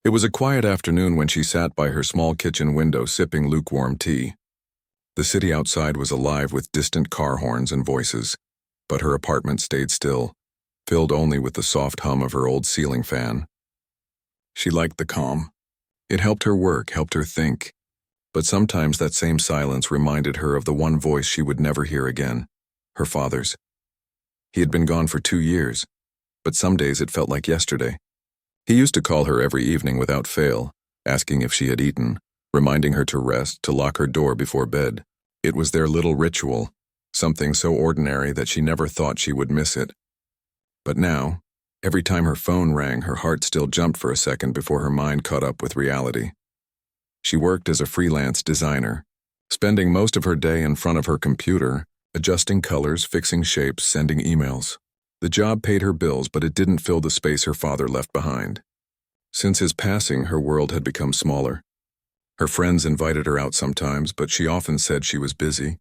It was a quiet afternoon when she sat by her small kitchen window sipping lukewarm tea. The city outside was alive with distant car horns and voices, but her apartment stayed still, filled only with the soft hum of her old ceiling fan. She liked the calm. It helped her work, helped her think. But sometimes that same silence reminded her of the one voice she would never hear again, her father's. He had been gone for 2 years, but some days it felt like yesterday. He used to call her every evening without fail, asking if she had eaten, reminding her to rest, to lock her door before bed. It was their little ritual, something so ordinary that she never thought she would miss it. But now, every time her phone rang, her heart still jumped for a second before her mind caught up with reality. She worked as a freelance designer, spending most of her day in front of her computer, adjusting colors, fixing shapes, sending emails. The job paid her bills, but it didn't fill the space her father left behind. Since his passing, her world had become smaller. Her friends invited her out sometimes, but she often said she was busy.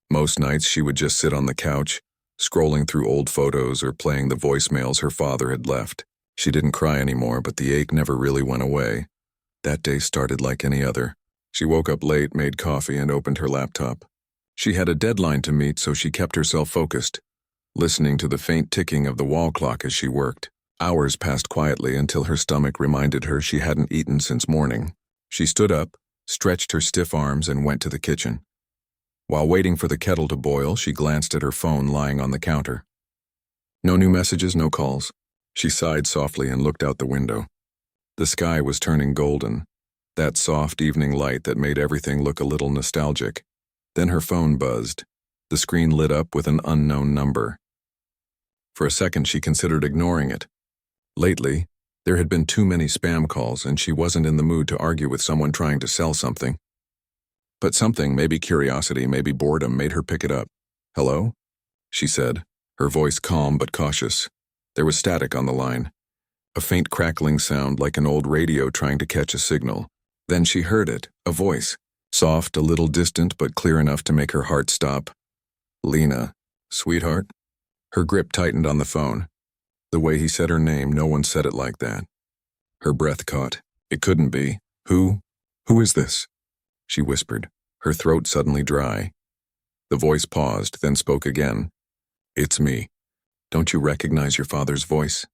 Most nights she would just sit on the couch, scrolling through old photos or playing the voicemails her father had left. She didn't cry anymore, but the ache never really went away. That day started like any other. She woke up late, made coffee, and opened her laptop. She had a deadline to meet, so she kept herself focused, listening to the faint ticking of the wall clock as she worked. Hours passed quietly until her stomach reminded her she hadn't eaten since morning. She stood up, stretched her stiff arms, and went to the kitchen. While waiting for the kettle to boil, she glanced at her phone lying on the counter. No new messages, no calls. She sighed softly and looked out the window. The sky was turning golden, that soft evening light that made everything look a little nostalgic. Then her phone buzzed. The screen lit up with an unknown number. For a second, she considered ignoring it. Lately, there had been too many spam calls, and she wasn't in the mood to argue with someone trying to sell something. But something, maybe curiosity, maybe boredom, made her pick it up. "Hello?" she said, her voice calm but cautious. There was static on the line, a faint crackling sound like an old radio trying to catch a signal. Then she heard it, a voice, soft, a little distant, but clear enough to make her heart stop. "Lena, sweetheart?" Her grip tightened on the phone. The way he said her name, no one said it like that. Her breath caught. It couldn't be. Who is this?" she whispered, her throat suddenly dry. The voice paused, then spoke again. "It's me. Don't you recognize your father's voice?"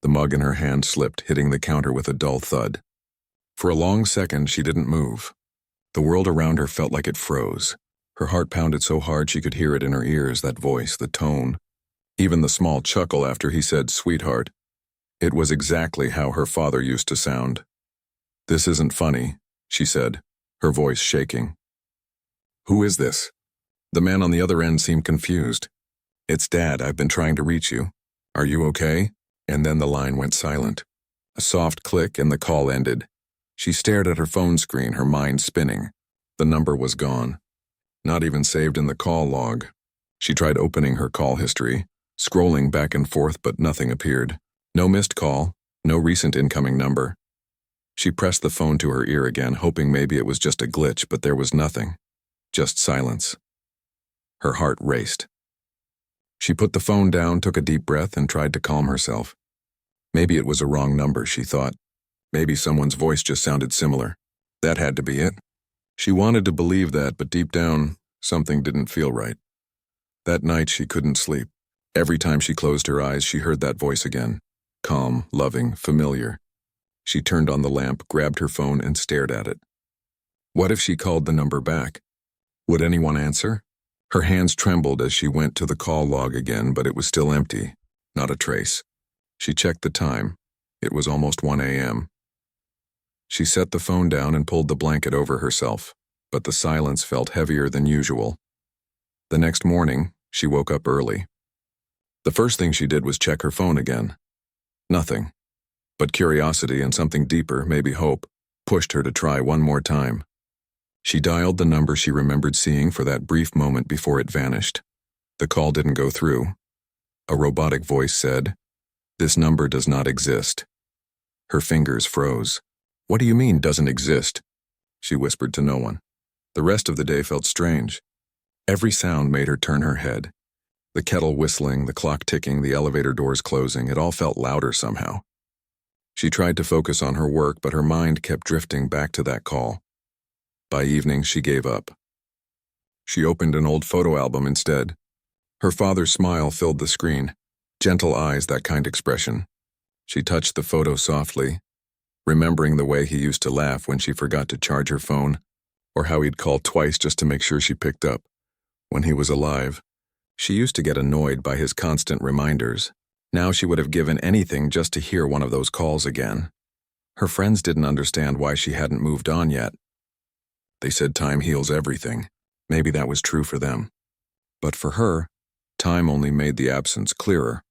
The mug in her hand slipped, hitting the counter with a dull thud. For a long second, she didn't move. The world around her felt like it froze. Her heart pounded so hard she could hear it in her ears, that voice, the tone. Even the small chuckle after he said, "Sweetheart." It was exactly how her father used to sound. "This isn't funny," she said, her voice shaking. "Who is this?" The man on the other end seemed confused. "It's Dad. I've been trying to reach you. Are you okay?" And then the line went silent. A soft click and the call ended. She stared at her phone screen, her mind spinning. The number was gone. Not even saved in the call log. She tried opening her call history, scrolling back and forth, but nothing appeared. No missed call, no recent incoming number. She pressed the phone to her ear again, hoping maybe it was just a glitch, but there was nothing. Just silence. Her heart raced. She put the phone down, took a deep breath, and tried to calm herself. Maybe it was a wrong number, she thought. Maybe someone's voice just sounded similar. That had to be it. She wanted to believe that, but deep down, something didn't feel right. That night, she couldn't sleep. Every time she closed her eyes, she heard that voice again. Calm, loving, familiar. She turned on the lamp, grabbed her phone, and stared at it. What if she called the number back? Would anyone answer? Her hands trembled as she went to the call log again, but it was still empty. Not a trace. She checked the time. It was almost 1 a.m. She set the phone down and pulled the blanket over herself, but the silence felt heavier than usual. The next morning, she woke up early. The first thing she did was check her phone again. Nothing. But curiosity and something deeper, maybe hope, pushed her to try one more time. She dialed the number she remembered seeing for that brief moment before it vanished. The call didn't go through. A robotic voice said, "This number does not exist." Her fingers froze. "What do you mean, doesn't exist?" She whispered to no one. The rest of the day felt strange. Every sound made her turn her head. The kettle whistling, the clock ticking, the elevator doors closing, it all felt louder somehow. She tried to focus on her work, but her mind kept drifting back to that call. By evening, she gave up. She opened an old photo album instead. Her father's smile filled the screen. Gentle eyes, that kind expression. She touched the photo softly, remembering the way he used to laugh when she forgot to charge her phone, or how he'd call twice just to make sure she picked up. When he was alive, she used to get annoyed by his constant reminders. Now she would have given anything just to hear one of those calls again. Her friends didn't understand why she hadn't moved on yet. They said time heals everything. Maybe that was true for them. But for her, time only made the absence clearer.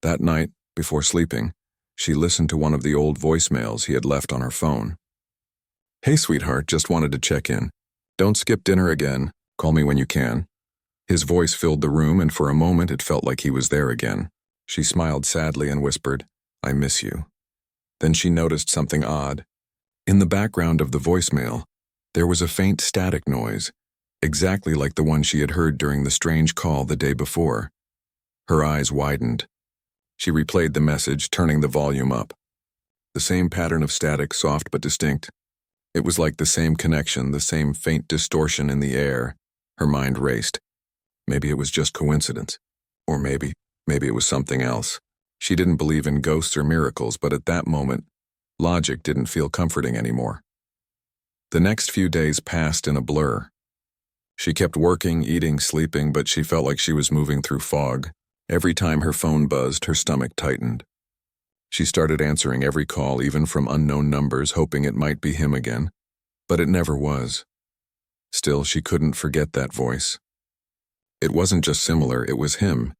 That night, before sleeping, she listened to one of the old voicemails he had left on her phone. "Hey, sweetheart, just wanted to check in. Don't skip dinner again. Call me when you can." His voice filled the room, and for a moment it felt like he was there again. She smiled sadly and whispered, "I miss you." Then she noticed something odd. In the background of the voicemail, there was a faint static noise, exactly like the one she had heard during the strange call the day before. Her eyes widened. She replayed the message, turning the volume up. The same pattern of static, soft but distinct. It was like the same connection, the same faint distortion in the air. Her mind raced. Maybe it was just coincidence. Or maybe it was something else. She didn't believe in ghosts or miracles, but at that moment, logic didn't feel comforting anymore. The next few days passed in a blur. She kept working, eating, sleeping, but she felt like she was moving through fog. Every time her phone buzzed, her stomach tightened. She started answering every call, even from unknown numbers, hoping it might be him again. But it never was. Still, she couldn't forget that voice. It wasn't just similar, it was him.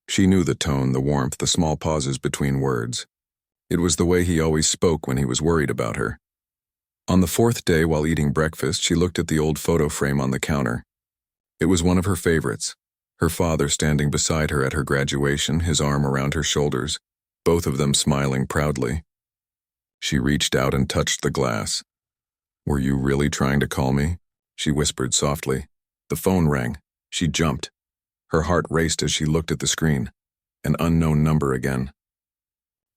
She knew the tone, the warmth, the small pauses between words. It was the way he always spoke when he was worried about her. On the fourth day, while eating breakfast, she looked at the old photo frame on the counter. It was one of her favorites. Her father standing beside her at her graduation, his arm around her shoulders, both of them smiling proudly. She reached out and touched the glass. "Were you really trying to call me?" she whispered softly. The phone rang. She jumped. Her heart raced as she looked at the screen. An unknown number again.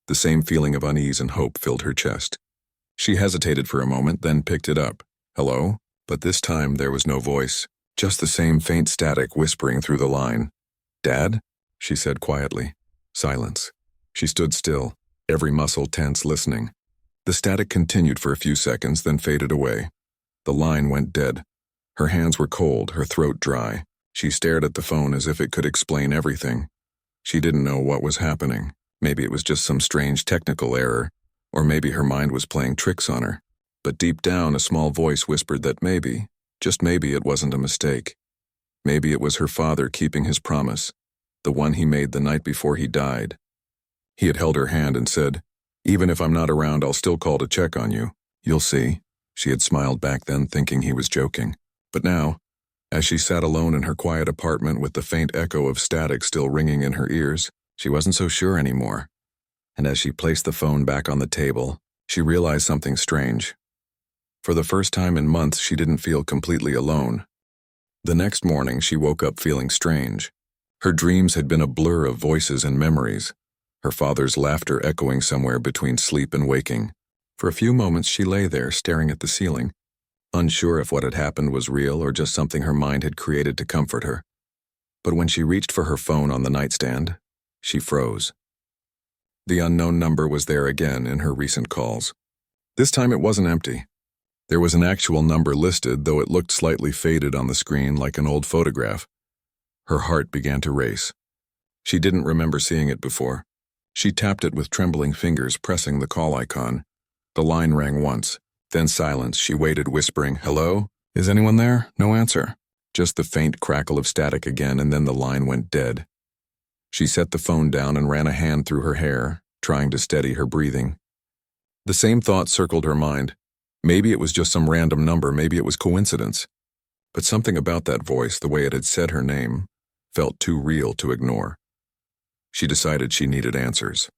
The same feeling of unease and hope filled her chest. She hesitated for a moment, then picked it up. "Hello?" But this time there was no voice. Just the same faint static whispering through the line. "Dad?" she said quietly. Silence. She stood still, every muscle tense, listening. The static continued for a few seconds, then faded away. The line went dead. Her hands were cold, her throat dry. She stared at the phone as if it could explain everything. She didn't know what was happening. Maybe it was just some strange technical error, or maybe her mind was playing tricks on her. But deep down, a small voice whispered that maybe, just maybe, it wasn't a mistake. Maybe it was her father keeping his promise, the one he made the night before he died. He had held her hand and said, "Even if I'm not around, I'll still call to check on you. You'll see." She had smiled back then, thinking he was joking. But now, as she sat alone in her quiet apartment with the faint echo of static still ringing in her ears, she wasn't so sure anymore. And as she placed the phone back on the table, she realized something strange. For the first time in months, she didn't feel completely alone. The next morning, she woke up feeling strange. Her dreams had been a blur of voices and memories, her father's laughter echoing somewhere between sleep and waking. For a few moments, she lay there, staring at the ceiling, unsure if what had happened was real or just something her mind had created to comfort her. But when she reached for her phone on the nightstand, she froze. The unknown number was there again in her recent calls. This time it wasn't empty. There was an actual number listed, though it looked slightly faded on the screen like an old photograph. Her heart began to race. She didn't remember seeing it before. She tapped it with trembling fingers, pressing the call icon. The line rang once, then silence. She waited, whispering, "Hello? Is anyone there?" No answer. Just the faint crackle of static again, and then the line went dead. She set the phone down and ran a hand through her hair, trying to steady her breathing. The same thought circled her mind. Maybe it was just some random number, maybe it was coincidence. But something about that voice, the way it had said her name, felt too real to ignore. She decided she needed answers.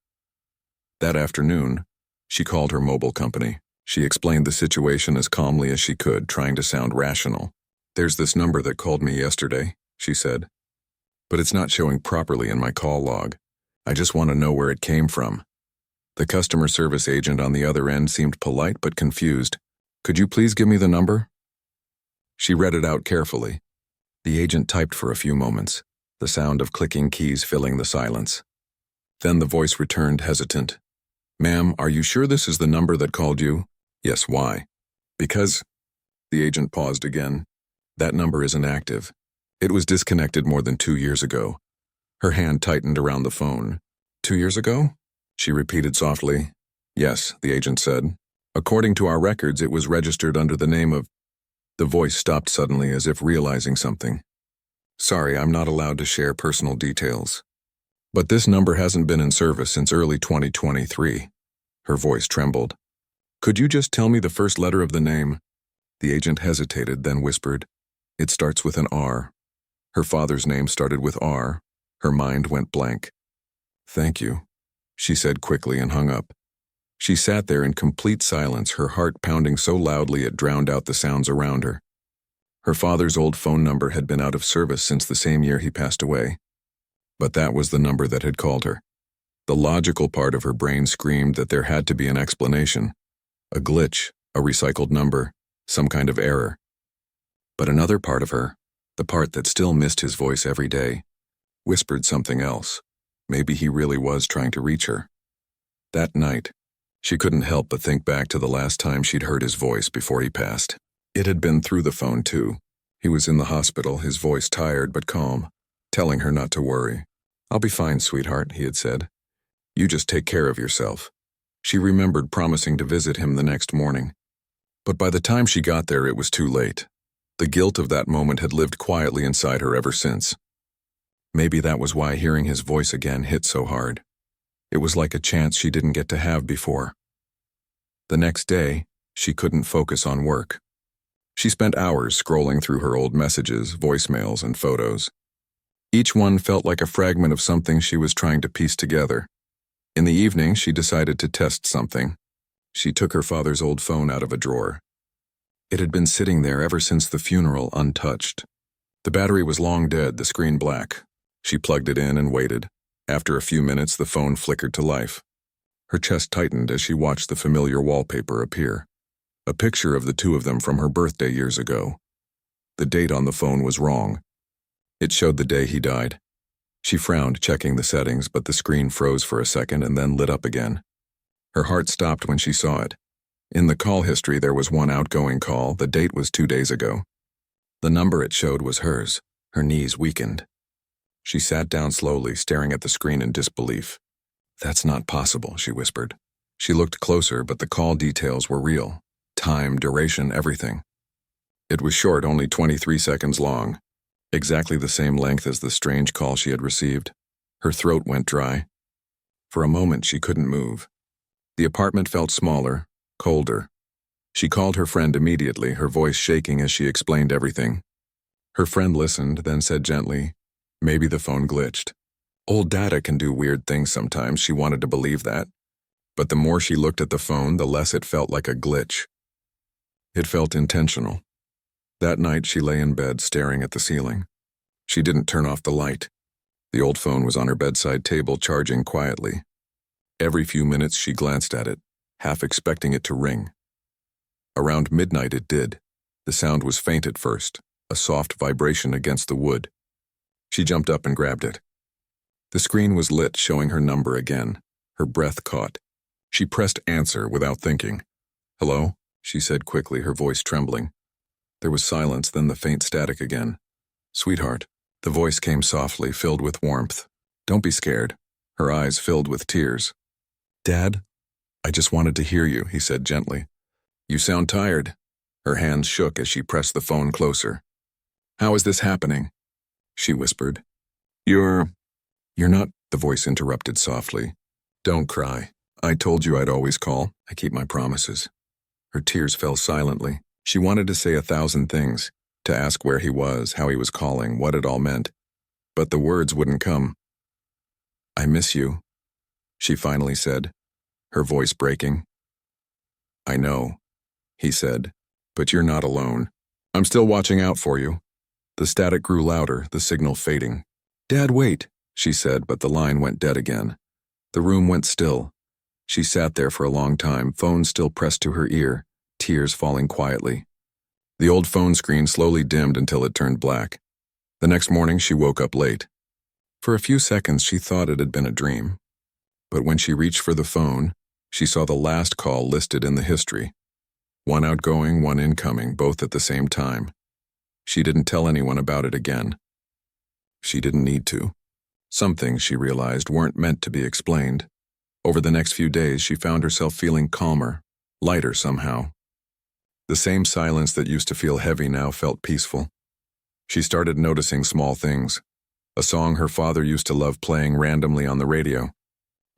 That afternoon, she called her mobile company. She explained the situation as calmly as she could, trying to sound rational. "There's this number that called me yesterday," she said. "But it's not showing properly in my call log. I just want to know where it came from." The customer service agent on the other end seemed polite but confused. "Could you please give me the number?" She read it out carefully. The agent typed for a few moments, the sound of clicking keys filling the silence. Then the voice returned, hesitant. "Ma'am, are you sure this is the number that called you?" "Yes, why?" "Because—" The agent paused again. "That number isn't active. It was disconnected more than 2 years ago." Her hand tightened around the phone. "2 years ago?" She repeated softly. "Yes," the agent said. "According to our records, it was registered under the name of—" The voice stopped suddenly as if realizing something. "Sorry, I'm not allowed to share personal details. But this number hasn't been in service since early 2023. Her voice trembled. "Could you just tell me the first letter of the name?" The agent hesitated, then whispered, "It starts with an R." Her father's name started with R. Her mind went blank. "Thank you," she said quickly and hung up. She sat there in complete silence, her heart pounding so loudly it drowned out the sounds around her. Her father's old phone number had been out of service since the same year he passed away. But that was the number that had called her. The logical part of her brain screamed that there had to be an explanation. A glitch, a recycled number, some kind of error. But another part of her, the part that still missed his voice every day, whispered something else. Maybe he really was trying to reach her. That night, she couldn't help but think back to the last time she'd heard his voice before he passed. It had been through the phone, too. He was in the hospital, his voice tired but calm, telling her not to worry. "I'll be fine, sweetheart," he had said. "You just take care of yourself." She remembered promising to visit him the next morning. But by the time she got there, it was too late. The guilt of that moment had lived quietly inside her ever since. Maybe that was why hearing his voice again hit so hard. It was like a chance she didn't get to have before. The next day, she couldn't focus on work. She spent hours scrolling through her old messages, voicemails, and photos. Each one felt like a fragment of something she was trying to piece together. In the evening, she decided to test something. She took her father's old phone out of a drawer. It had been sitting there ever since the funeral, untouched. The battery was long dead, the screen black. She plugged it in and waited. After a few minutes, the phone flickered to life. Her chest tightened as she watched the familiar wallpaper appear. A picture of the two of them from her birthday years ago. The date on the phone was wrong. It showed the day he died. She frowned, checking the settings, but the screen froze for a second and then lit up again. Her heart stopped when she saw it. In the call history, there was one outgoing call. The date was 2 days ago. The number it showed was hers. Her knees weakened. She sat down slowly, staring at the screen in disbelief. "That's not possible," she whispered. She looked closer, but the call details were real. Time, duration, everything. It was short, only 23 seconds long. Exactly the same length as the strange call she had received. Her throat went dry. For a moment, she couldn't move. The apartment felt smaller, colder. She called her friend immediately, her voice shaking as she explained everything. Her friend listened, then said gently, "Maybe the phone glitched." Old data can do weird things sometimes. She wanted to believe that. But the more she looked at the phone, the less it felt like a glitch. It felt intentional. That night, she lay in bed, staring at the ceiling. She didn't turn off the light. The old phone was on her bedside table, charging quietly. Every few minutes, she glanced at it, half expecting it to ring. Around midnight, it did. The sound was faint at first, a soft vibration against the wood. She jumped up and grabbed it. The screen was lit, showing her number again. Her breath caught. She pressed answer without thinking. "Hello?" she said quickly, her voice trembling. There was silence, then the faint static again. "Sweetheart." The voice came softly, filled with warmth. "Don't be scared." Her eyes filled with tears. "Dad? I just wanted to hear you," he said gently. "You sound tired." Her hands shook as she pressed the phone closer. "How is this happening?" she whispered. You're not," the voice interrupted softly. "Don't cry. I told you I'd always call. I keep my promises." Her tears fell silently. She wanted to say 1,000 things, to ask where he was, how he was calling, what it all meant. But the words wouldn't come. "I miss you," she finally said, her voice breaking. "I know," he said, "but you're not alone. I'm still watching out for you." The static grew louder, the signal fading. "Dad, wait," she said, but the line went dead again. The room went still. She sat there for a long time, phone still pressed to her ear, tears falling quietly. The old phone screen slowly dimmed until it turned black. The next morning, she woke up late. For a few seconds, she thought it had been a dream. But when she reached for the phone, she saw the last call listed in the history. One outgoing, one incoming, both at the same time. She didn't tell anyone about it again. She didn't need to. Some things, she realized, weren't meant to be explained. Over the next few days, she found herself feeling calmer, lighter somehow. The same silence that used to feel heavy now felt peaceful. She started noticing small things. A song her father used to love playing randomly on the radio.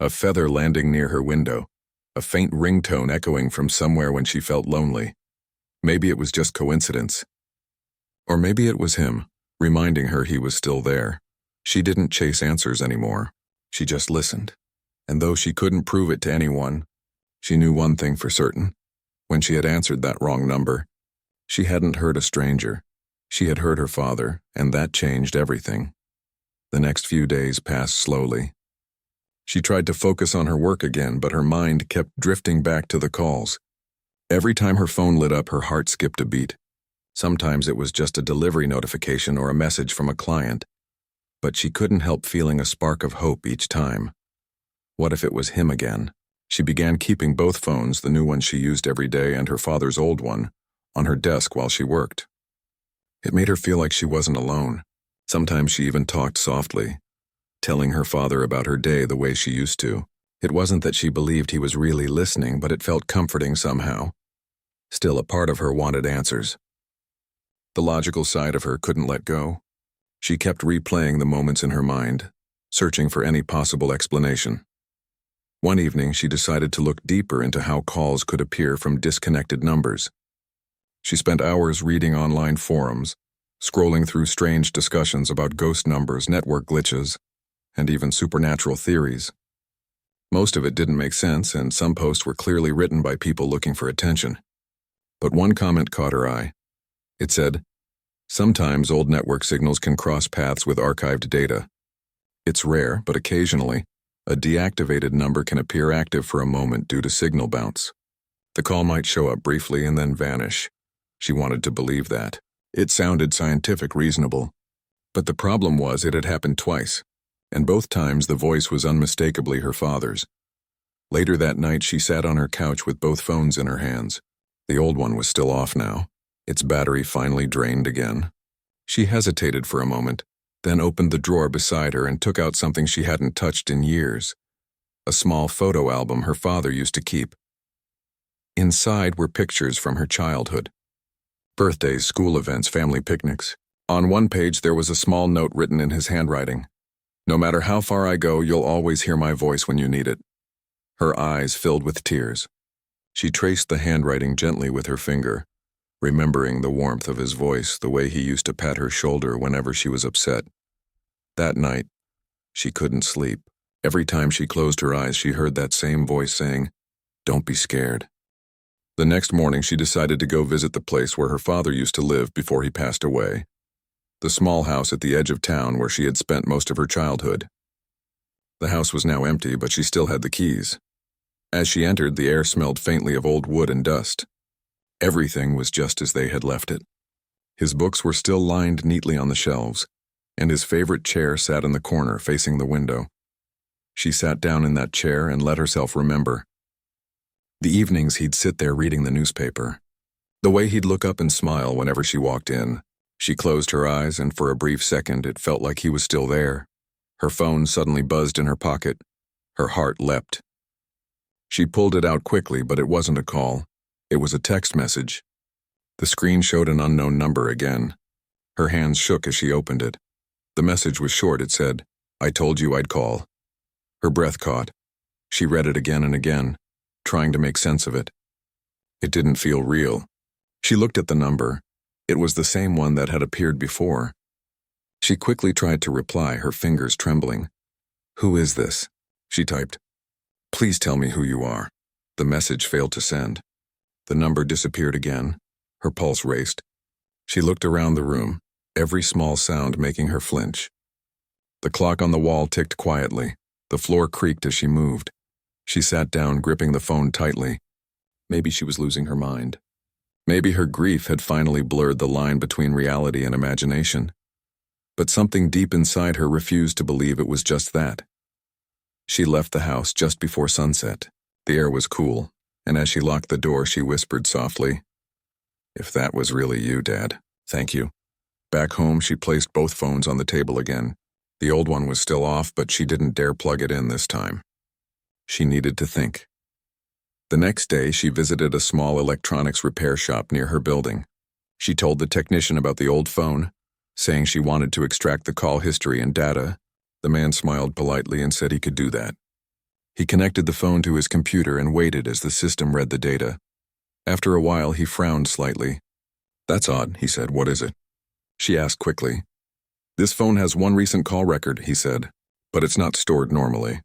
A feather landing near her window. A faint ringtone echoing from somewhere when she felt lonely. Maybe it was just coincidence. Or maybe it was him, reminding her he was still there. She didn't chase answers anymore. She just listened. And though she couldn't prove it to anyone, she knew one thing for certain. When she had answered that wrong number, she hadn't heard a stranger. She had heard her father, and that changed everything. The next few days passed slowly. She tried to focus on her work again, but her mind kept drifting back to the calls. Every time her phone lit up, her heart skipped a beat. Sometimes it was just a delivery notification or a message from a client. But she couldn't help feeling a spark of hope each time. What if it was him again? She began keeping both phones, the new one she used every day and her father's old one, on her desk while she worked. It made her feel like she wasn't alone. Sometimes she even talked softly, telling her father about her day the way she used to. It wasn't that she believed he was really listening, but it felt comforting somehow. Still, a part of her wanted answers. The logical side of her couldn't let go. She kept replaying the moments in her mind, searching for any possible explanation. One evening, she decided to look deeper into how calls could appear from disconnected numbers. She spent hours reading online forums, scrolling through strange discussions about ghost numbers, network glitches, and even supernatural theories. Most of it didn't make sense, and some posts were clearly written by people looking for attention. But one comment caught her eye. It said, "Sometimes old network signals can cross paths with archived data. It's rare, but occasionally, a deactivated number can appear active for a moment due to signal bounce. The call might show up briefly and then vanish." She wanted to believe that. It sounded scientific, reasonable. But the problem was it had happened twice, and both times the voice was unmistakably her father's. Later that night, she sat on her couch with both phones in her hands. The old one was still off now, its battery finally drained again. She hesitated for a moment, then opened the drawer beside her and took out something she hadn't touched in years. A small photo album her father used to keep. Inside were pictures from her childhood. Birthdays, school events, family picnics. On one page there was a small note written in his handwriting. "No matter how far I go, you'll always hear my voice when you need it." Her eyes filled with tears. She traced the handwriting gently with her finger, remembering the warmth of his voice, the way he used to pat her shoulder whenever she was upset. That night, she couldn't sleep. Every time she closed her eyes, she heard that same voice saying, "Don't be scared." The next morning, she decided to go visit the place where her father used to live before he passed away. The small house at the edge of town where she had spent most of her childhood. The house was now empty, but she still had the keys. As she entered, the air smelled faintly of old wood and dust. Everything was just as they had left it. His books were still lined neatly on the shelves, and his favorite chair sat in the corner facing the window. She sat down in that chair and let herself remember. The evenings he'd sit there reading the newspaper. The way he'd look up and smile whenever she walked in. She closed her eyes, and for a brief second it felt like he was still there. Her phone suddenly buzzed in her pocket. Her heart leapt. She pulled it out quickly, but it wasn't a call. It was a text message. The screen showed an unknown number again. Her hands shook as she opened it. The message was short. It said, "I told you I'd call." Her breath caught. She read it again and again, trying to make sense of it. It didn't feel real. She looked at the number. It was the same one that had appeared before. She quickly tried to reply, her fingers trembling. "Who is this?" she typed. "Please tell me who you are." The message failed to send. The number disappeared again. Her pulse raced. She looked around the room, every small sound making her flinch. The clock on the wall ticked quietly. The floor creaked as she moved. She sat down, gripping the phone tightly. Maybe she was losing her mind. Maybe her grief had finally blurred the line between reality and imagination. But something deep inside her refused to believe it was just that. She left the house just before sunset. The air was cool, and as she locked the door, she whispered softly, "If that was really you, Dad, thank you." Back home, she placed both phones on the table again. The old one was still off, but she didn't dare plug it in this time. She needed to think. The next day, she visited a small electronics repair shop near her building. She told the technician about the old phone, saying she wanted to extract the call history and data. The man smiled politely and said he could do that. He connected the phone to his computer and waited as the system read the data. After a while, he frowned slightly. "That's odd," he said. "What is it?" She asked quickly. "This phone has one recent call record," he said, "but it's not stored normally.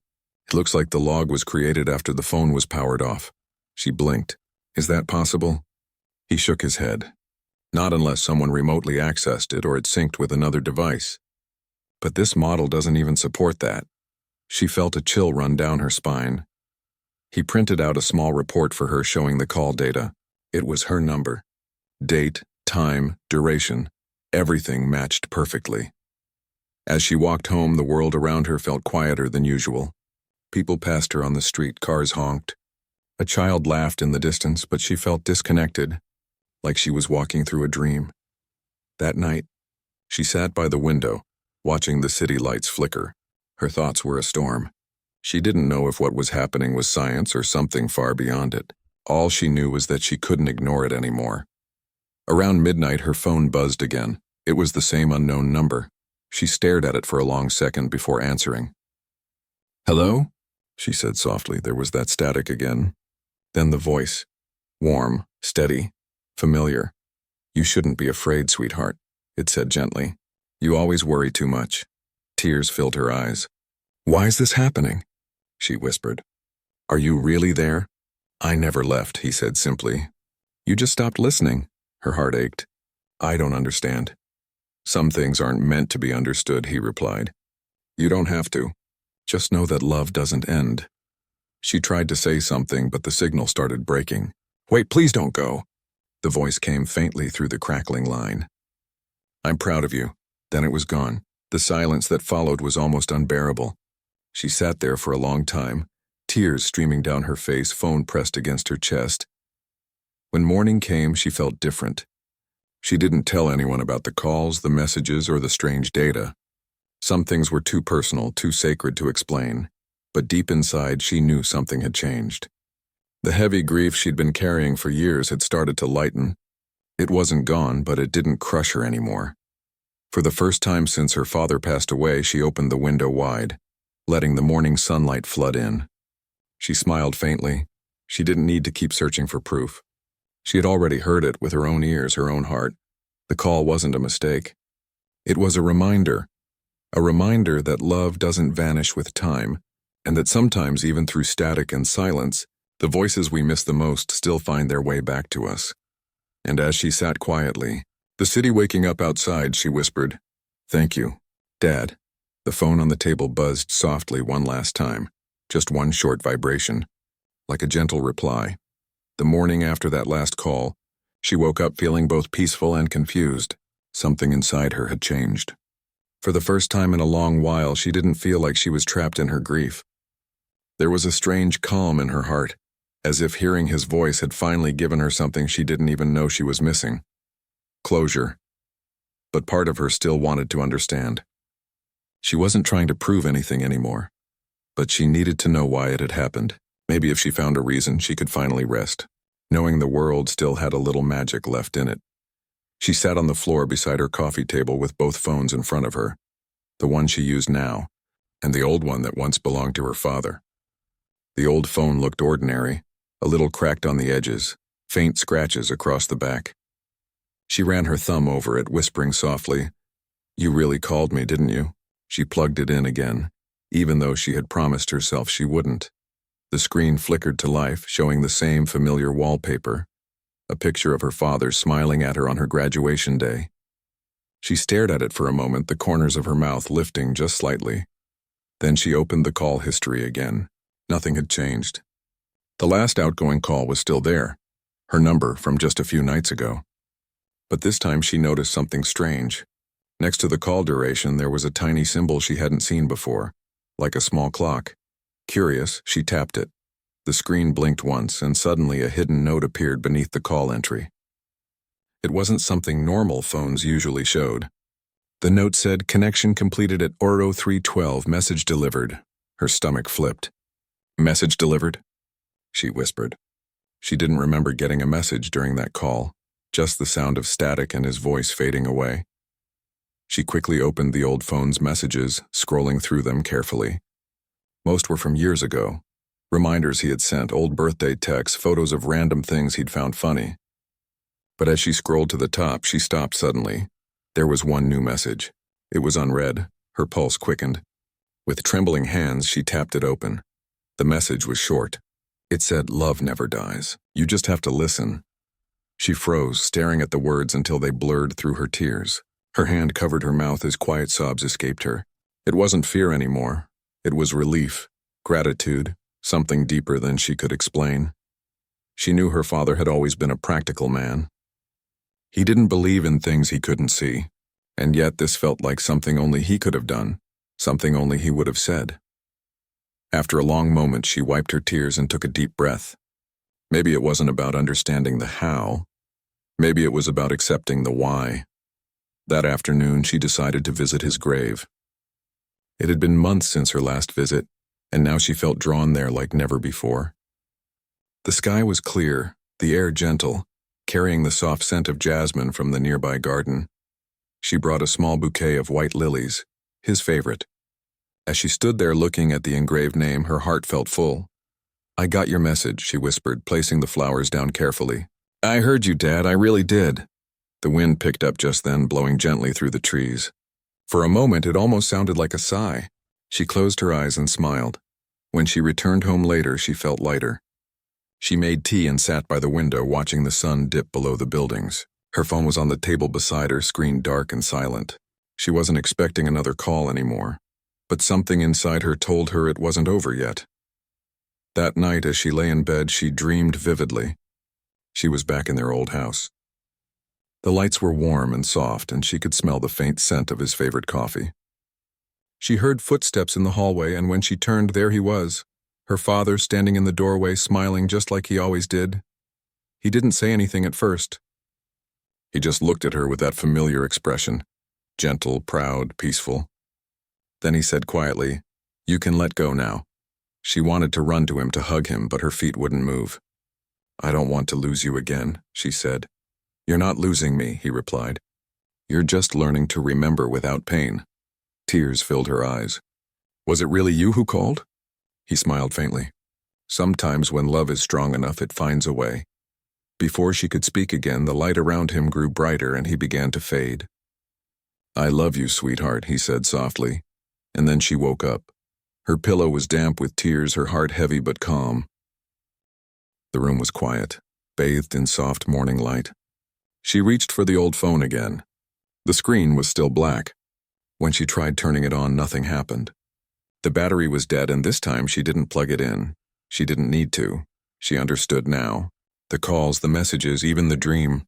It looks like the log was created after the phone was powered off." She blinked. "Is that possible?" He shook his head. "Not unless someone remotely accessed it or it synced with another device. But this model doesn't even support that." She felt a chill run down her spine. He printed out a small report for her showing the call data. It was her number. Date, time, duration, everything matched perfectly. As she walked home, the world around her felt quieter than usual. People passed her on the street, cars honked. A child laughed in the distance, but she felt disconnected, like she was walking through a dream. That night, she sat by the window, watching the city lights flicker. Her thoughts were a storm. She didn't know if what was happening was science or something far beyond it. All she knew was that she couldn't ignore it anymore. Around midnight, her phone buzzed again. It was the same unknown number. She stared at it for a long second before answering. "Hello?" she said softly. There was that static again. Then the voice. Warm, steady, familiar. "You shouldn't be afraid, sweetheart," it said gently. "You always worry too much." Tears filled her eyes. "Why is this happening?" she whispered. "Are you really there?" "I never left," he said simply. "You just stopped listening." Her heart ached. "I don't understand." "Some things aren't meant to be understood," he replied. "You don't have to. Just know that love doesn't end." She tried to say something, but the signal started breaking. "Wait, please don't go." The voice came faintly through the crackling line. "I'm proud of you." Then it was gone. The silence that followed was almost unbearable. She sat there for a long time, tears streaming down her face, phone pressed against her chest. When morning came, she felt different. She didn't tell anyone about the calls, the messages, or the strange data. Some things were too personal, too sacred to explain. But deep inside, she knew something had changed. The heavy grief she'd been carrying for years had started to lighten. It wasn't gone, but it didn't crush her anymore. For the first time since her father passed away, she opened the window wide, letting the morning sunlight flood in. She smiled faintly. She didn't need to keep searching for proof. She had already heard it with her own ears, her own heart. The call wasn't a mistake. It was a reminder that love doesn't vanish with time, and that sometimes, even through static and silence, the voices we miss the most still find their way back to us. And as she sat quietly, the city waking up outside, she whispered, "Thank you, Dad." The phone on the table buzzed softly one last time, just one short vibration, like a gentle reply. The morning after that last call, she woke up feeling both peaceful and confused. Something inside her had changed. For the first time in a long while, she didn't feel like she was trapped in her grief. There was a strange calm in her heart, as if hearing his voice had finally given her something she didn't even know she was missing. Closure. But part of her still wanted to understand. She wasn't trying to prove anything anymore, but she needed to know why it had happened. Maybe if she found a reason, she could finally rest, knowing the world still had a little magic left in it. She sat on the floor beside her coffee table with both phones in front of her, the one she used now, and the old one that once belonged to her father. The old phone looked ordinary, a little cracked on the edges, faint scratches across the back. She ran her thumb over it, whispering softly, "You really called me, didn't you?" She plugged it in again, even though she had promised herself she wouldn't. The screen flickered to life, showing the same familiar wallpaper, a picture of her father smiling at her on her graduation day. She stared at it for a moment, the corners of her mouth lifting just slightly. Then she opened the call history again. Nothing had changed. The last outgoing call was still there, her number from just a few nights ago. But this time she noticed something strange. Next to the call duration, there was a tiny symbol she hadn't seen before, like a small clock. Curious, she tapped it. The screen blinked once, and suddenly a hidden note appeared beneath the call entry. It wasn't something normal phones usually showed. The note said, "Connection completed at Oro 312, message delivered." Her stomach flipped. "Message delivered?" she whispered. She didn't remember getting a message during that call, just the sound of static and his voice fading away. She quickly opened the old phone's messages, scrolling through them carefully. Most were from years ago. Reminders he had sent, old birthday texts, photos of random things he'd found funny. But as she scrolled to the top, she stopped suddenly. There was one new message. It was unread. Her pulse quickened. With trembling hands, she tapped it open. The message was short. It said, "Love never dies. You just have to listen." She froze, staring at the words until they blurred through her tears. Her hand covered her mouth as quiet sobs escaped her. It wasn't fear anymore. It was relief, gratitude, something deeper than she could explain. She knew her father had always been a practical man. He didn't believe in things he couldn't see, and yet this felt like something only he could have done, something only he would have said. After a long moment, she wiped her tears and took a deep breath. Maybe it wasn't about understanding the how. Maybe it was about accepting the why. That afternoon, she decided to visit his grave. It had been months since her last visit, and now she felt drawn there like never before. The sky was clear, the air gentle, carrying the soft scent of jasmine from the nearby garden. She brought a small bouquet of white lilies, his favorite. As she stood there looking at the engraved name, her heart felt full. "I got your message," she whispered, placing the flowers down carefully. "I heard you, Dad, I really did." The wind picked up just then, blowing gently through the trees. For a moment, it almost sounded like a sigh. She closed her eyes and smiled. When she returned home later, she felt lighter. She made tea and sat by the window, watching the sun dip below the buildings. Her phone was on the table beside her, screen dark and silent. She wasn't expecting another call anymore, but something inside her told her it wasn't over yet. That night, as she lay in bed, she dreamed vividly. She was back in their old house. The lights were warm and soft, and she could smell the faint scent of his favorite coffee. She heard footsteps in the hallway, and when she turned, there he was, her father standing in the doorway, smiling just like he always did. He didn't say anything at first. He just looked at her with that familiar expression, gentle, proud, peaceful. Then he said quietly, "You can let go now." She wanted to run to him to hug him, but her feet wouldn't move. "I don't want to lose you again," she said. "You're not losing me," he replied. "You're just learning to remember without pain." Tears filled her eyes. "Was it really you who called?" He smiled faintly. "Sometimes when love is strong enough, it finds a way." Before she could speak again, the light around him grew brighter and he began to fade. "I love you, sweetheart," he said softly, and then she woke up. Her pillow was damp with tears, her heart heavy but calm. The room was quiet, bathed in soft morning light. She reached for the old phone again. The screen was still black. When she tried turning it on, nothing happened. The battery was dead, and this time she didn't plug it in. She didn't need to. She understood now. The calls, the messages, even the dream.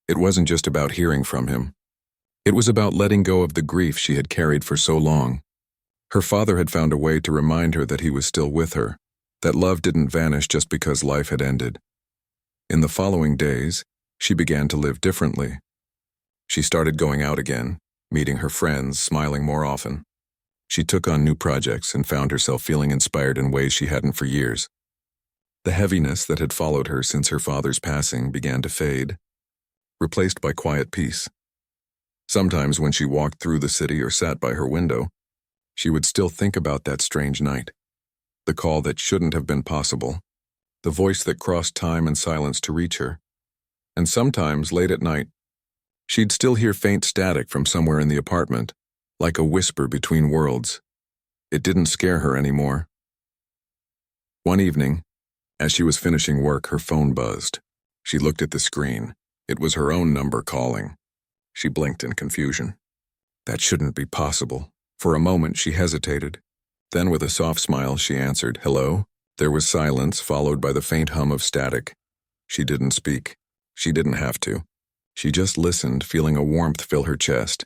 It wasn't just about hearing from him. It was about letting go of the grief she had carried for so long. Her father had found a way to remind her that he was still with her, that love didn't vanish just because life had ended. In the following days, she began to live differently. She started going out again, meeting her friends, smiling more often. She took on new projects and found herself feeling inspired in ways she hadn't for years. The heaviness that had followed her since her father's passing began to fade, replaced by quiet peace. Sometimes when she walked through the city or sat by her window, she would still think about that strange night, the call that shouldn't have been possible, the voice that crossed time and silence to reach her. And sometimes, late at night, she'd still hear faint static from somewhere in the apartment, like a whisper between worlds. It didn't scare her anymore. One evening, as she was finishing work, her phone buzzed. She looked at the screen. It was her own number calling. She blinked in confusion. That shouldn't be possible. For a moment, she hesitated. Then, with a soft smile, she answered, "Hello?" There was silence, followed by the faint hum of static. She didn't speak. She didn't have to. She just listened, feeling a warmth fill her chest.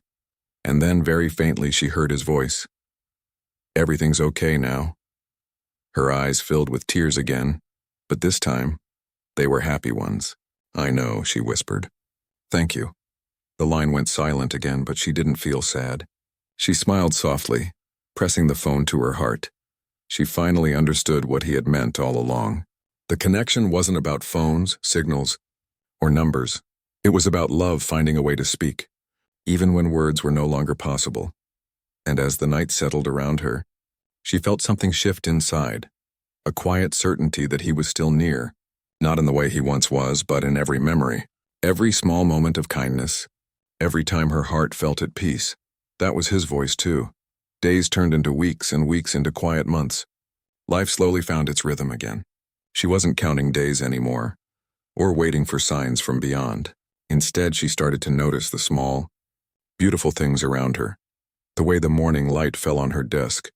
And then, very faintly, she heard his voice. "Everything's okay now." Her eyes filled with tears again, but this time, they were happy ones. "I know," she whispered. "Thank you." The line went silent again, but she didn't feel sad. She smiled softly, pressing the phone to her heart. She finally understood what he had meant all along. The connection wasn't about phones, signals, or numbers. It was about love finding a way to speak, even when words were no longer possible. And as the night settled around her, she felt something shift inside, a quiet certainty that he was still near, not in the way he once was, but in every memory, every small moment of kindness, every time her heart felt at peace. That was his voice too. Days turned into weeks and weeks into quiet months. Life slowly found its rhythm again. She wasn't counting days anymore, or waiting for signs from beyond. Instead, she started to notice the small, beautiful things around her. The way the morning light fell on her desk,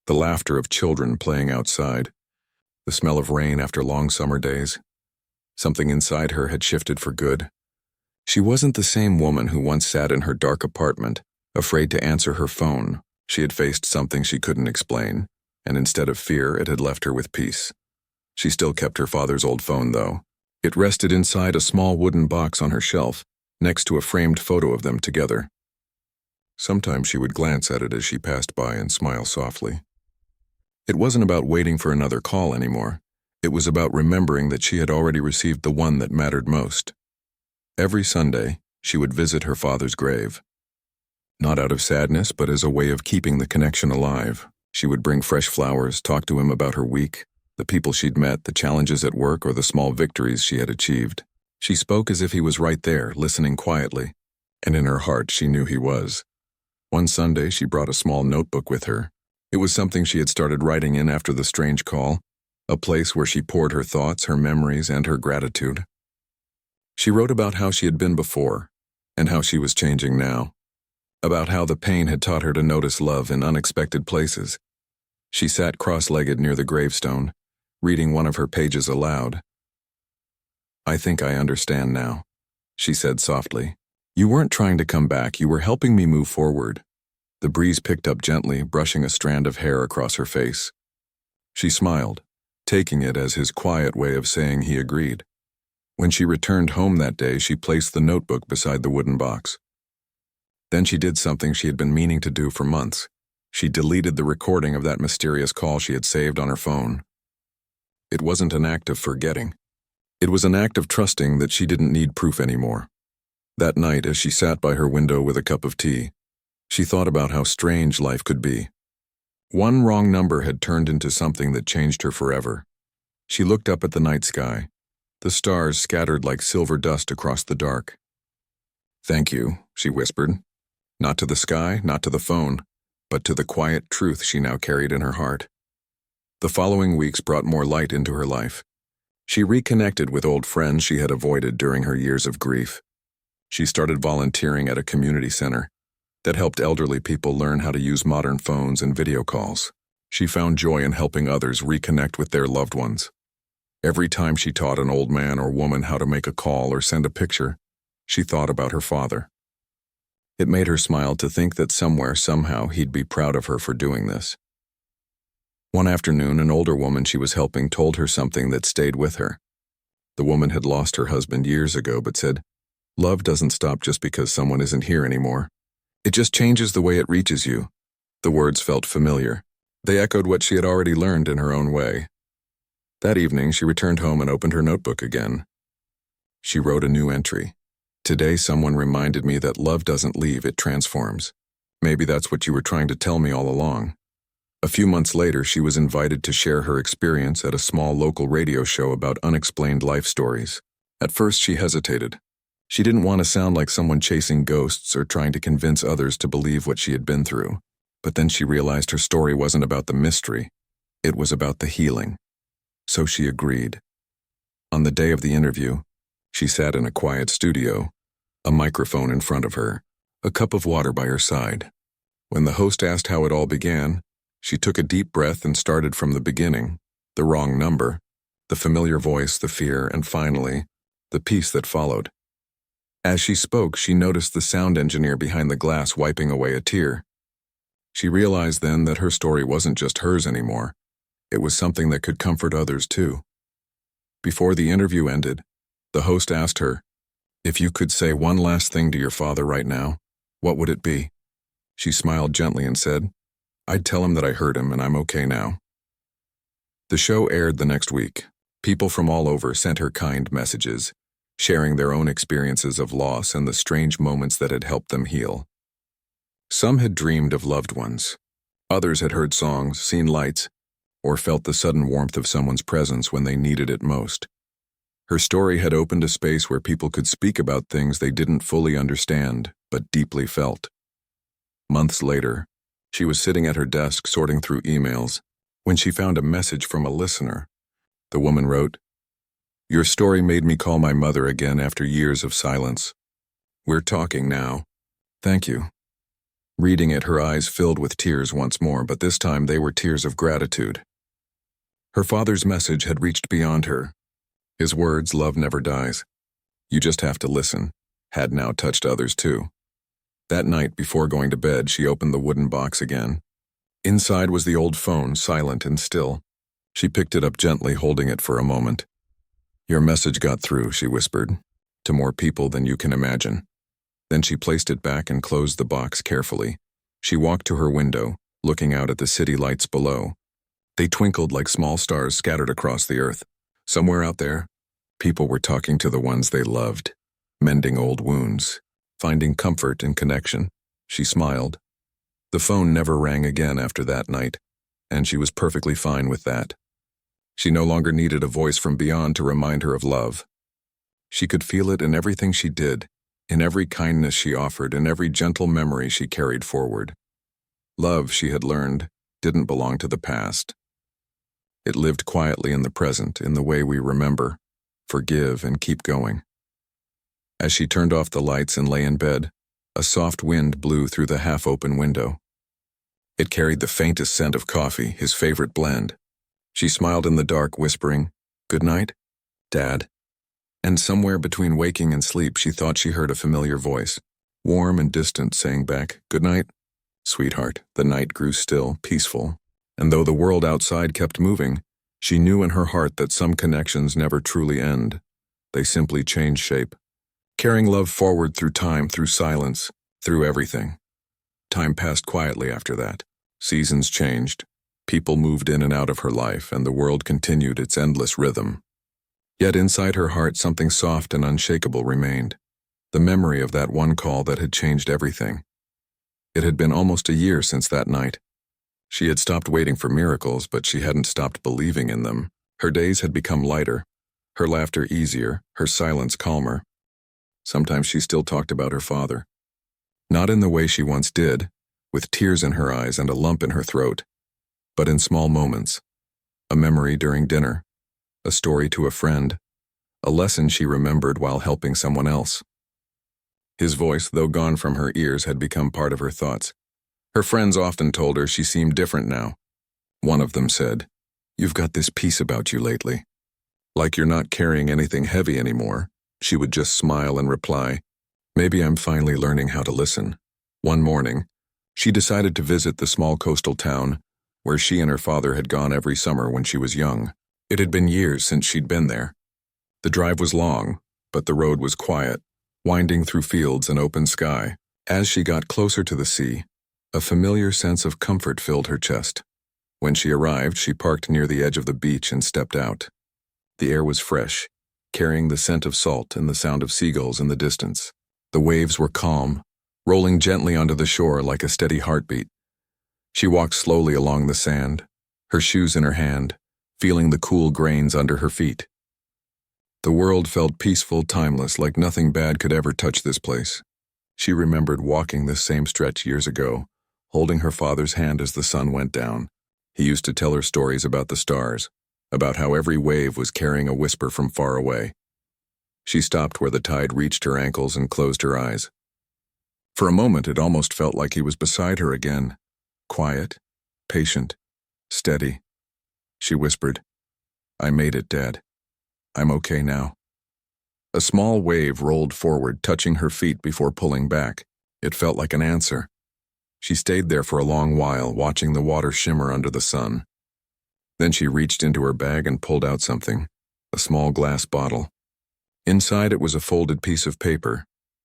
the laughter of children playing outside, the smell of rain after long summer days. Something inside her had shifted for good. She wasn't the same woman who once sat in her dark apartment, afraid to answer her phone. She had faced something she couldn't explain, and instead of fear, it had left her with peace. She still kept her father's old phone, though. It rested inside a small wooden box on her shelf, next to a framed photo of them together. Sometimes she would glance at it as she passed by and smile softly. It wasn't about waiting for another call anymore. It was about remembering that she had already received the one that mattered most. Every Sunday, she would visit her father's grave. Not out of sadness, but as a way of keeping the connection alive. She would bring fresh flowers, talk to him about her week, the people she'd met, the challenges at work, or the small victories she had achieved. She spoke as if he was right there, listening quietly, and in her heart she knew he was. One Sunday, she brought a small notebook with her. It was something she had started writing in after the strange call, a place where she poured her thoughts, her memories, and her gratitude. She wrote about how she had been before, and how she was changing now. About how the pain had taught her to notice love in unexpected places. She sat cross-legged near the gravestone, reading one of her pages aloud. "I think I understand now," she said softly. "You weren't trying to come back, you were helping me move forward." The breeze picked up gently, brushing a strand of hair across her face. She smiled, taking it as his quiet way of saying he agreed. When she returned home that day, she placed the notebook beside the wooden box. Then she did something she had been meaning to do for months. She deleted the recording of that mysterious call she had saved on her phone. It wasn't an act of forgetting. It was an act of trusting that she didn't need proof anymore. That night, as she sat by her window with a cup of tea, she thought about how strange life could be. One wrong number had turned into something that changed her forever. She looked up at the night sky, the stars scattered like silver dust across the dark. "Thank you," she whispered. Not to the sky, not to the phone, but to the quiet truth she now carried in her heart. The following weeks brought more light into her life. She reconnected with old friends she had avoided during her years of grief. She started volunteering at a community center that helped elderly people learn how to use modern phones and video calls. She found joy in helping others reconnect with their loved ones. Every time she taught an old man or woman how to make a call or send a picture, she thought about her father. It made her smile to think that somewhere, somehow, he'd be proud of her for doing this. One afternoon, an older woman she was helping told her something that stayed with her. The woman had lost her husband years ago, but said, "Love doesn't stop just because someone isn't here anymore. It just changes the way it reaches you." The words felt familiar. They echoed what she had already learned in her own way. That evening, she returned home and opened her notebook again. She wrote a new entry. "Today, someone reminded me that love doesn't leave, it transforms. Maybe that's what you were trying to tell me all along." A few months later, she was invited to share her experience at a small local radio show about unexplained life stories. At first, she hesitated. She didn't want to sound like someone chasing ghosts or trying to convince others to believe what she had been through. But then she realized her story wasn't about the mystery. It was about the healing. So she agreed. On the day of the interview, she sat in a quiet studio, a microphone in front of her, a cup of water by her side. When the host asked how it all began, she took a deep breath and started from the beginning. The wrong number, the familiar voice, the fear, and finally, the peace that followed. As she spoke, she noticed the sound engineer behind the glass wiping away a tear. She realized then that her story wasn't just hers anymore. It was something that could comfort others too. Before the interview ended, the host asked her, "If you could say one last thing to your father right now, what would it be?" She smiled gently and said, "I'd tell him that I heard him and I'm okay now." The show aired the next week. People from all over sent her kind messages, sharing their own experiences of loss and the strange moments that had helped them heal. Some had dreamed of loved ones. Others had heard songs, seen lights, or felt the sudden warmth of someone's presence when they needed it most. Her story had opened a space where people could speak about things they didn't fully understand, but deeply felt. Months later, she was sitting at her desk sorting through emails when she found a message from a listener. The woman wrote, "Your story made me call my mother again after years of silence. We're talking now. Thank you." Reading it, her eyes filled with tears once more, but this time they were tears of gratitude. Her father's message had reached beyond her. His words, "Love never dies. You just have to listen," had now touched others too. That night, before going to bed, she opened the wooden box again. Inside was the old phone, silent and still. She picked it up gently, holding it for a moment. "Your message got through," she whispered, "to more people than you can imagine." Then she placed it back and closed the box carefully. She walked to her window, looking out at the city lights below. They twinkled like small stars scattered across the earth. Somewhere out there, people were talking to the ones they loved, mending old wounds, finding comfort and connection. She smiled. The phone never rang again after that night, and she was perfectly fine with that. She no longer needed a voice from beyond to remind her of love. She could feel it in everything she did, in every kindness she offered, in every gentle memory she carried forward. Love, she had learned, didn't belong to the past. It lived quietly in the present, in the way we remember, forgive, and keep going. As she turned off the lights and lay in bed, a soft wind blew through the half-open window. It carried the faintest scent of coffee, his favorite blend. She smiled in the dark, whispering, "Good night, Dad." And somewhere between waking and sleep, she thought she heard a familiar voice, warm and distant, saying back, "Good night, sweetheart." The night grew still, peaceful, and though the world outside kept moving, she knew in her heart that some connections never truly end. They simply change shape, carrying love forward through time, through silence, through everything. Time passed quietly after that. Seasons changed. People moved in and out of her life, and the world continued its endless rhythm. Yet inside her heart, something soft and unshakable remained. The memory of that one call that had changed everything. It had been almost a year since that night. She had stopped waiting for miracles, but she hadn't stopped believing in them. Her days had become lighter, her laughter easier, her silence calmer. Sometimes she still talked about her father. Not in the way she once did, with tears in her eyes and a lump in her throat, but in small moments. A memory during dinner, a story to a friend, a lesson she remembered while helping someone else. His voice, though gone from her ears, had become part of her thoughts. Her friends often told her she seemed different now. One of them said, "You've got this peace about you lately. Like you're not carrying anything heavy anymore." She would just smile and reply, "Maybe I'm finally learning how to listen." One morning, she decided to visit the small coastal town where she and her father had gone every summer when she was young. It had been years since she'd been there. The drive was long, but the road was quiet, winding through fields and open sky. As she got closer to the sea, a familiar sense of comfort filled her chest. When she arrived, she parked near the edge of the beach and stepped out. The air was fresh, carrying the scent of salt and the sound of seagulls in the distance. The waves were calm, rolling gently onto the shore like a steady heartbeat. She walked slowly along the sand, her shoes in her hand, feeling the cool grains under her feet. The world felt peaceful, timeless, like nothing bad could ever touch this place. She remembered walking this same stretch years ago, holding her father's hand as the sun went down. He used to tell her stories about the stars, about how every wave was carrying a whisper from far away. She stopped where the tide reached her ankles and closed her eyes. For a moment, it almost felt like he was beside her again, quiet, patient, steady. She whispered, I made it, Dad. I'm okay now. A small wave rolled forward, touching her feet before pulling back. It felt like an answer. She stayed there for a long while, watching the water shimmer under the sun. Then she reached into her bag and pulled out something, a small glass bottle. Inside it was a folded piece of paper.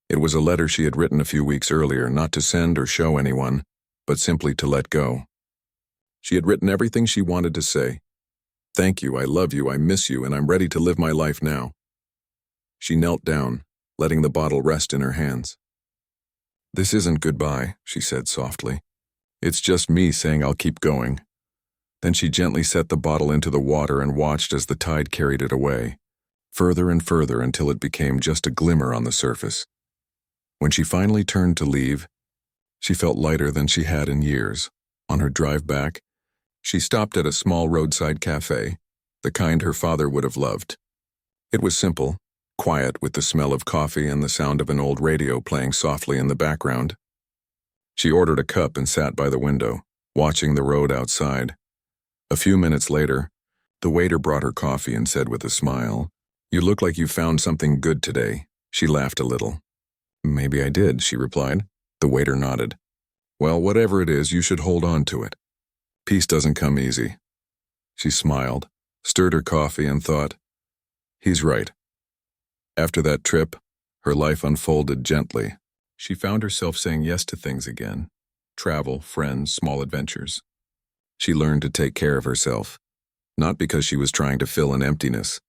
It was a letter she had written a few weeks earlier, not to send or show anyone, but simply to let go. She had written everything she wanted to say. Thank you, I love you, I miss you, and I'm ready to live my life now. She knelt down, letting the bottle rest in her hands. This isn't goodbye, she said softly. It's just me saying I'll keep going. Then she gently set the bottle into the water and watched as the tide carried it away, further and further until it became just a glimmer on the surface. When she finally turned to leave, she felt lighter than she had in years. On her drive back, she stopped at a small roadside cafe, the kind her father would have loved. It was simple, quiet with the smell of coffee and the sound of an old radio playing softly in the background. She ordered a cup and sat by the window, watching the road outside. A few minutes later, the waiter brought her coffee and said with a smile, "You look like you found something good today." She laughed a little. "Maybe I did," she replied. The waiter nodded. "Well, whatever it is, you should hold on to it. Peace doesn't come easy." She smiled, stirred her coffee, and thought, he's right. After that trip, her life unfolded gently. She found herself saying yes to things again. Travel, friends, small adventures. She learned to take care of herself, not because she was trying to fill an emptiness,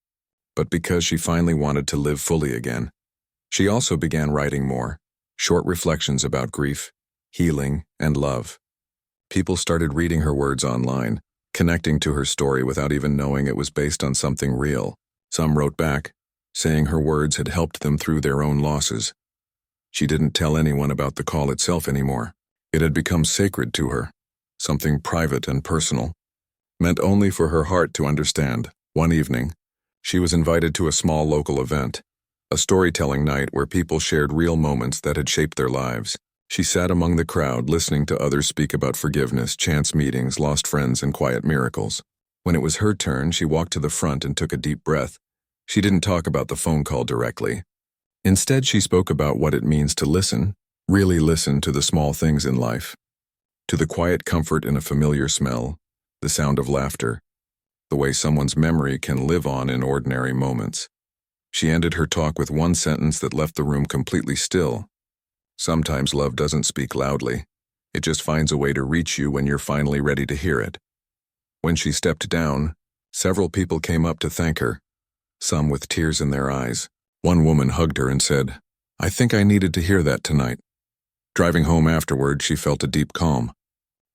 but because she finally wanted to live fully again. She also began writing more, short reflections about grief, healing, and love. People started reading her words online, connecting to her story without even knowing it was based on something real. Some wrote back, saying her words had helped them through their own losses. She didn't tell anyone about the call itself anymore. It had become sacred to her, something private and personal, meant only for her heart to understand. One evening, she was invited to a small local event, a storytelling night where people shared real moments that had shaped their lives. She sat among the crowd, listening to others speak about forgiveness, chance meetings, lost friends, and quiet miracles. When it was her turn, she walked to the front and took a deep breath. She didn't talk about the phone call directly. Instead, she spoke about what it means to listen, really listen to the small things in life, to the quiet comfort in a familiar smell, the sound of laughter, the way someone's memory can live on in ordinary moments. She ended her talk with one sentence that left the room completely still. Sometimes love doesn't speak loudly. It just finds a way to reach you when you're finally ready to hear it. When she stepped down, several people came up to thank her, some with tears in their eyes. One woman hugged her and said, "I think I needed to hear that tonight." Driving home afterward, she felt a deep calm.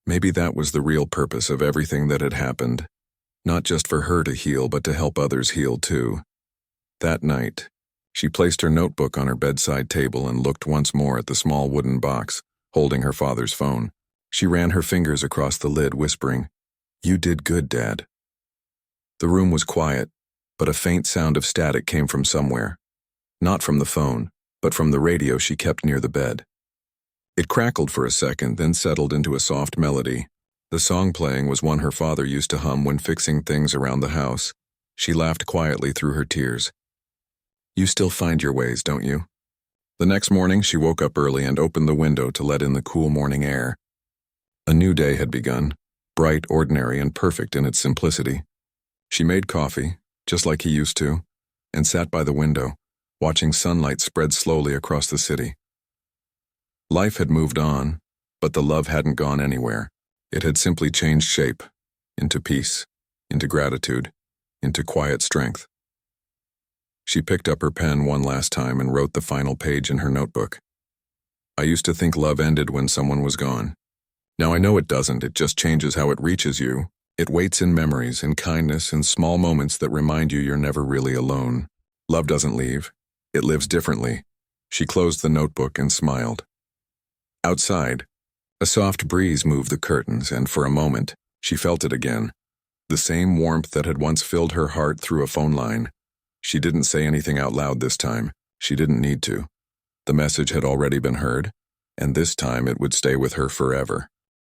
Maybe that was the real purpose of everything that had happened, not just for her to heal, but to help others heal too. That night, she placed her notebook on her bedside table and looked once more at the small wooden box, holding her father's phone. She ran her fingers across the lid, whispering, "You did good, Dad." The room was quiet, but a faint sound of static came from somewhere. Not from the phone, but from the radio she kept near the bed. It crackled for a second, then settled into a soft melody. The song playing was one her father used to hum when fixing things around the house. She laughed quietly through her tears. "You still find your ways, don't you?" The next morning, she woke up early and opened the window to let in the cool morning air. A new day had begun, bright, ordinary, and perfect in its simplicity. She made coffee, just like he used to, and sat by the window, watching sunlight spread slowly across the city. Life had moved on, but the love hadn't gone anywhere. It had simply changed shape, into peace, into gratitude, into quiet strength. She picked up her pen one last time and wrote the final page in her notebook. "I used to think love ended when someone was gone. Now I know it doesn't, it just changes how it reaches you. It waits in memories, in kindness, in small moments that remind you you're never really alone. Love doesn't leave, it lives differently." She closed the notebook and smiled. Outside, a soft breeze moved the curtains, and for a moment, she felt it again. The same warmth that had once filled her heart through a phone line. She didn't say anything out loud this time. She didn't need to. The message had already been heard, and this time it would stay with her forever.